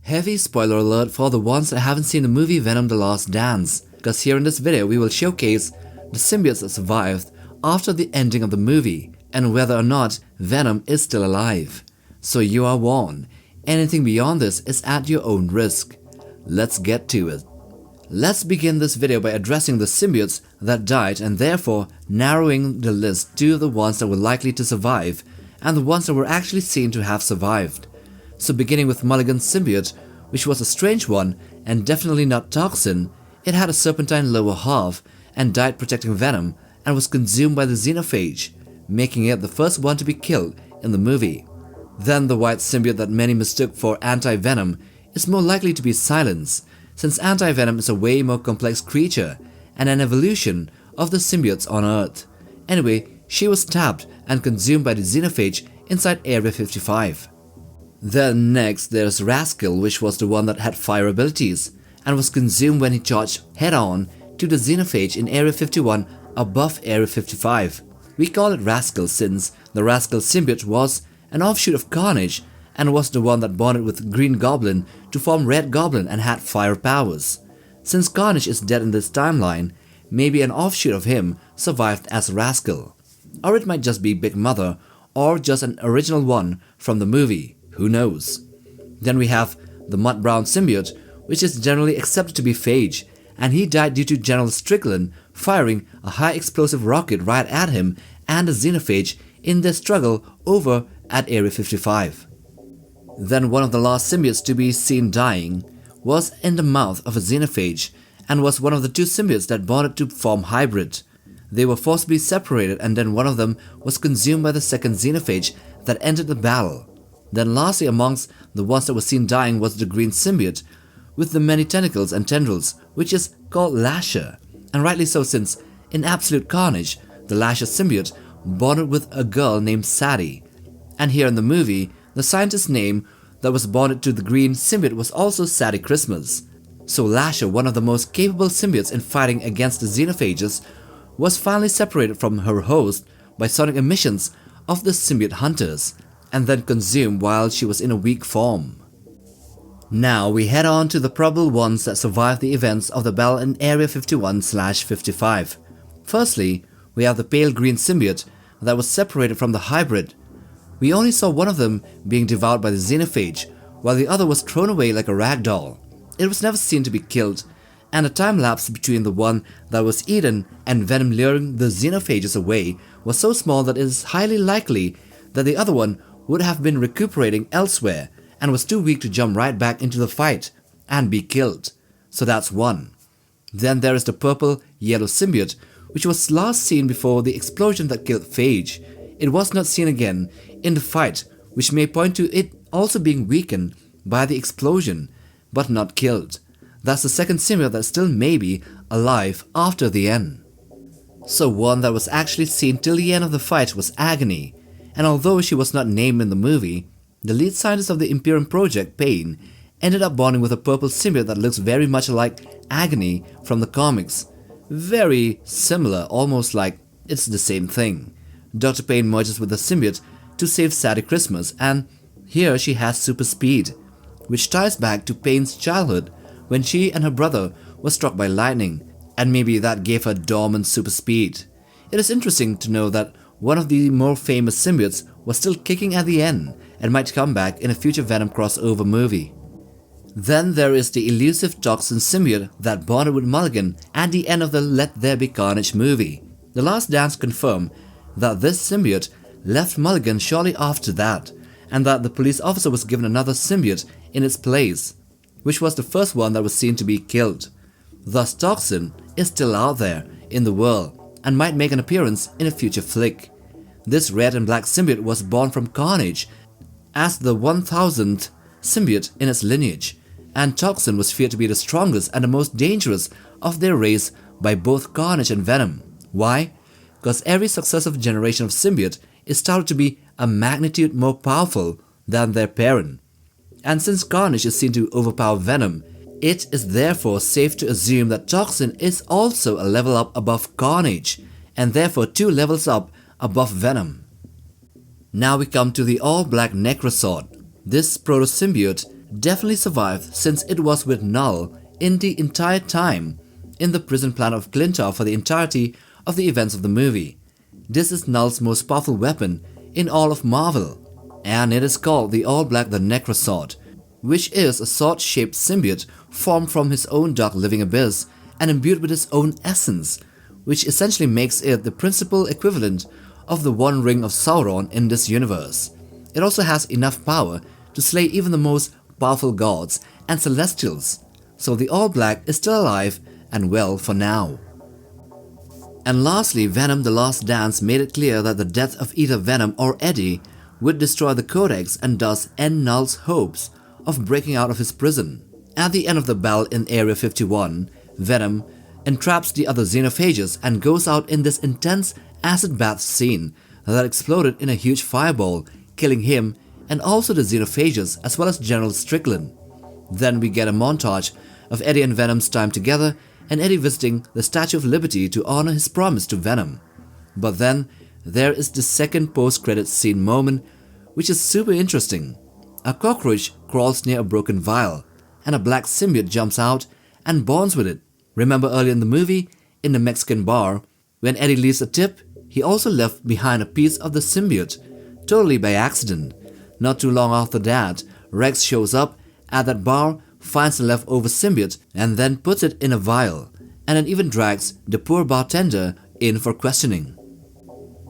Heavy spoiler alert for the ones that haven't seen the movie Venom: The Last Dance, because here in this video we will showcase the symbiotes that survived after the ending of the movie and whether or not Venom is still alive. So you are warned, anything beyond this is at your own risk. Let's get to it. Let's begin this video by addressing the symbiotes that died and therefore narrowing the list to the ones that were likely to survive and the ones that were actually seen to have survived. So beginning with Mulligan's symbiote, which was a strange one and definitely not Toxin, it had a serpentine lower half and died protecting Venom and was consumed by the xenophage, making it the first one to be killed in the movie. Then the white symbiote that many mistook for anti-Venom is more likely to be Silence, since anti-Venom is a way more complex creature and an evolution of the symbiotes on Earth. Anyway, she was tapped and consumed by the xenophage inside Area 55. Then next there's Rascal, which was the one that had fire abilities and was consumed when he charged head-on to the xenophage in Area 51 above Area 55. We call it Rascal since the Rascal symbiote was an offshoot of Carnage and was the one that bonded with Green Goblin to form Red Goblin and had fire powers. Since Carnage is dead in this timeline, maybe an offshoot of him survived as Rascal. Or it might just be Big Mother, or just an original one from the movie, who knows. Then we have the Mud Brown symbiote, which is generally accepted to be Phage, and he died due to General Strickland firing a high explosive rocket right at him and the xenophage in their struggle over at Area 55. Then one of the last symbiotes to be seen dying was in the mouth of a xenophage and was one of the two symbiotes that bonded to form hybrid. They were forcibly separated and then one of them was consumed by the second xenophage that entered the battle. Then lastly amongst the ones that were seen dying was the green symbiote with the many tentacles and tendrils, which is called Lasher, and rightly so since in Absolute Carnage, the Lasher symbiote bonded with a girl named Sadie. And here in the movie, the scientist's name that was bonded to the green symbiote was also Sadie Christmas. So Lasher, one of the most capable symbiotes in fighting against the xenophages, was finally separated from her host by sonic emissions of the symbiote hunters, and then consumed while she was in a weak form. Now we head on to the probable ones that survived the events of the battle in Area 51/55. Firstly, we have the pale green symbiote that was separated from the hybrid. We only saw one of them being devoured by the xenophage, while the other was thrown away like a rag doll. It was never seen to be killed, and the time lapse between the one that was eaten and Venom luring the xenophages away was so small that it is highly likely that the other one would have been recuperating elsewhere and was too weak to jump right back into the fight and be killed. So that's one. Then there is the purple-yellow symbiote, which was last seen before the explosion that killed Phage. It was not seen again in the fight, which may point to it also being weakened by the explosion, but not killed. That's the second symbiote that still may be alive after the end. So one that was actually seen till the end of the fight was Agony, and although she was not named in the movie, the lead scientist of the Imperium Project, Pain, ended up bonding with a purple symbiote that looks very much like Agony from the comics. Very similar, almost like it's the same thing. Dr. Pain merges with the symbiote to save Sadie Christmas, and here she has super speed, which ties back to Pain's childhood when she and her brother were struck by lightning, and maybe that gave her dormant super speed. It is interesting to know that one of the more famous symbiotes was still kicking at the end and might come back in a future Venom crossover movie. Then there is the elusive Toxin symbiote that bonded with Mulligan at the end of the Let There Be Carnage movie. The Last Dance confirmed that this symbiote left Mulligan shortly after that, and that the police officer was given another symbiote in its place, which was the first one that was seen to be killed. Thus Toxin is still out there in the world and might make an appearance in a future flick. This red and black symbiote was born from Carnage as the 1000th symbiote in its lineage, and Toxin was feared to be the strongest and the most dangerous of their race by both Carnage and Venom. Why? Because every successive generation of symbiote is touted to be a magnitude more powerful than their parent. And since Carnage is seen to overpower Venom, it is therefore safe to assume that Toxin is also a level up above Carnage, and therefore 2 levels up above Venom. Now we come to the all-black Necrosword. This proto-symbiote definitely survived since it was with Knull in the entire time in the prison planet of Klyntar for the entirety of the events of the movie. This is Knull's most powerful weapon in all of Marvel, and it is called the All-Black the Necrosword, which is a sword-shaped symbiote formed from his own dark living abyss and imbued with his own essence, which essentially makes it the principal equivalent of the One Ring of Sauron in this universe. It also has enough power to slay even the most powerful gods and celestials, so the All-Black is still alive and well for now. And lastly, Venom The Last Dance made it clear that the death of either Venom or Eddie would destroy the codex and thus end Knull's hopes of breaking out of his prison. At the end of the battle in Area 51, Venom entraps the other xenophages and goes out in this intense acid bath scene that exploded in a huge fireball, killing him and also the xenophages as well as General Strickland. Then we get a montage of Eddie and Venom's time together and Eddie visiting the Statue of Liberty to honor his promise to Venom. But then there is the second post-credits scene moment, which is super interesting. A cockroach crawls near a broken vial, and a black symbiote jumps out and bonds with it. Remember earlier in the movie, in the Mexican bar, when Eddie leaves a tip, he also left behind a piece of the symbiote, totally by accident. Not too long after that, Rex shows up at that bar, finds the leftover symbiote and then puts it in a vial, and then even drags the poor bartender in for questioning.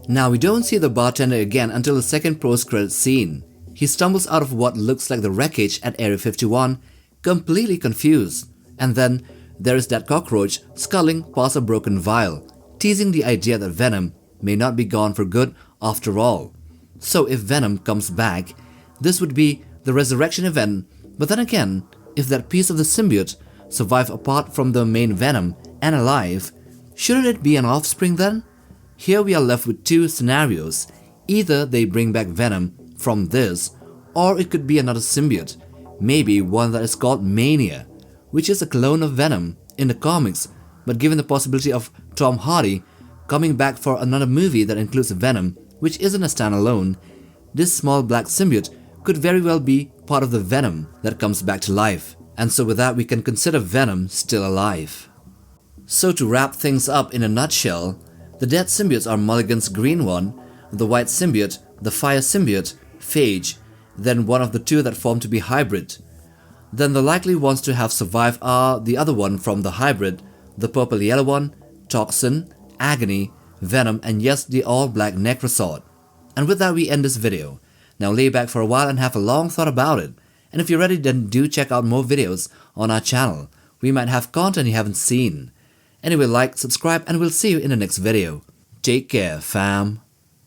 Now we don't see the bartender again until the second post-credits scene. He stumbles out of what looks like the wreckage at Area 51, completely confused, and then there is that cockroach sculling past a broken vial, teasing the idea that Venom may not be gone for good after all. So if Venom comes back, this would be the resurrection event, but then again, if that piece of the symbiote survived apart from the main Venom and alive, shouldn't it be an offspring then? Here we are left with two scenarios. Either they bring back Venom from this, or it could be another symbiote, maybe one that is called Mania, which is a clone of Venom in the comics, but given the possibility of Tom Hardy coming back for another movie that includes Venom, which isn't a standalone, this small black symbiote could very well be part of the Venom that comes back to life, and so with that we can consider Venom still alive. So to wrap things up in a nutshell, the dead symbiotes are Mulligan's green one, the white symbiote, the fire symbiote, Phage, then one of the two that form to be hybrid. Then the likely ones to have survived are the other one from the hybrid, the purple-yellow one, Toxin, Agony, Venom, and yes, the all-black Necrosword. And with that we end this video. Now lay back for a while and have a long thought about it. And if you're ready, then do check out more videos on our channel. We might have content you haven't seen. Anyway, like, subscribe, and we'll see you in the next video. Take care, fam.